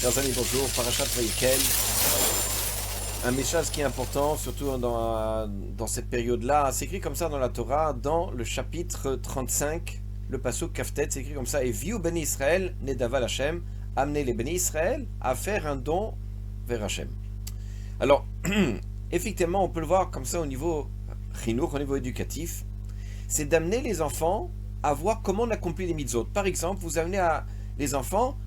Chers amis, bonjour. Parashat Vayekel. Un message qui est important, surtout dans cette période-là. C'est écrit comme ça dans la Torah, dans le chapitre 35, le pasuk Kaftet, c'est écrit comme ça. Et viu Beni Israël, Nedaval Hashem, amener les Beni Israël à faire un don vers Hashem. Alors, effectivement, on peut le voir comme ça au niveau chinour, au niveau éducatif. C'est d'amener les enfants à voir comment on accomplit les mitzvot. Par exemple, vous amenez les enfants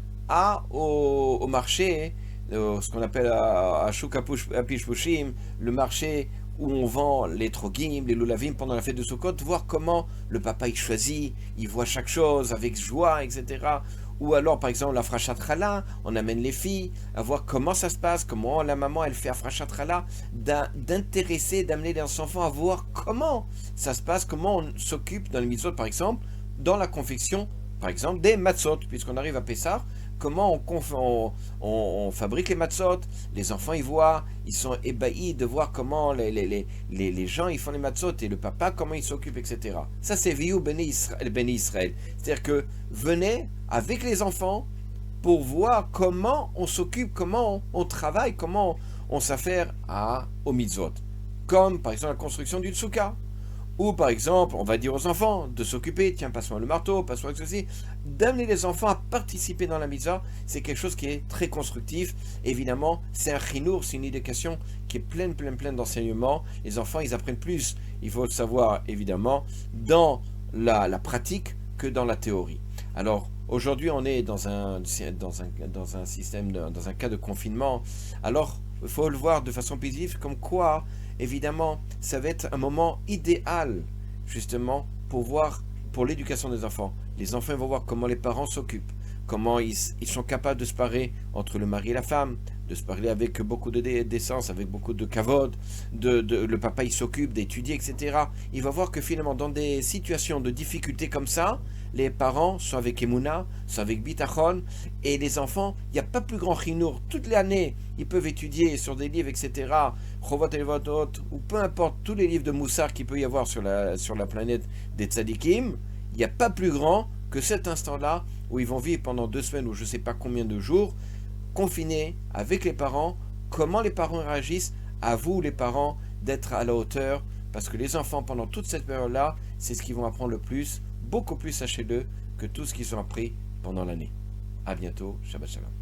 au marché, ce qu'on appelle à Shuk Apishpushim, le marché où on vend les trogim, les lulavim pendant la fête de Sukkot, voir comment le papa il choisit, il voit chaque chose avec joie, etc. Ou alors, par exemple, la frachat challah, on amène les filles à voir comment ça se passe, comment la maman elle fait la frachat challah, d'intéresser, d'amener les enfants à voir comment ça se passe, comment on s'occupe dans les mitzvot, par exemple, dans la confection, par exemple, des matzot, puisqu'on arrive à Pessah, comment on fabrique les matzot, les enfants ils voient, ils sont ébahis de voir comment les gens ils font les matzot et le papa comment il s'occupe, etc. Ça c'est Viu Beni Israël. C'est-à-dire que venez avec les enfants pour voir comment on s'occupe, comment on travaille, comment on s'affaire aux mitzvot. Comme par exemple la construction d'une souka. Ou par exemple, on va dire aux enfants de s'occuper, tiens, passe-moi le marteau, passe-moi ceci, d'amener les enfants à participer dans la mitzvah, c'est quelque chose qui est très constructif. Évidemment, c'est un chinour, c'est une éducation qui est pleine d'enseignements. Les enfants, ils apprennent plus, il faut le savoir, évidemment, dans la pratique que dans la théorie. Alors, aujourd'hui, on est dans un système, dans un cas de confinement. Alors, il faut le voir de façon positive, comme quoi, évidemment, ça va être un moment idéal, justement, pour l'éducation des enfants. Les enfants vont voir comment les parents s'occupent, comment ils sont capables de se parler entre le mari et la femme, de se parler avec beaucoup de décence, avec beaucoup de kavod, le papa il s'occupe d'étudier, etc. Il va voir que finalement, dans des situations de difficulté comme ça, les parents sont avec Emouna, sont avec Bitachon, et les enfants, il n'y a pas plus grand chinour. Toute l'année, ils peuvent étudier sur des livres, etc., Chovot Elvotot, ou peu importe, tous les livres de Moussar qu'il peut y avoir sur la planète des tzadikim, il n'y a pas plus grand que cet instant-là, où ils vont vivre pendant 2 semaines, ou je ne sais pas combien de jours, confinés avec les parents, comment les parents réagissent, à vous les parents, d'être à la hauteur, parce que les enfants, pendant toute cette période-là, c'est ce qu'ils vont apprendre le plus, beaucoup plus, sachez-le, que tout ce qu'ils ont appris pendant l'année. À bientôt, Shabbat Shalom.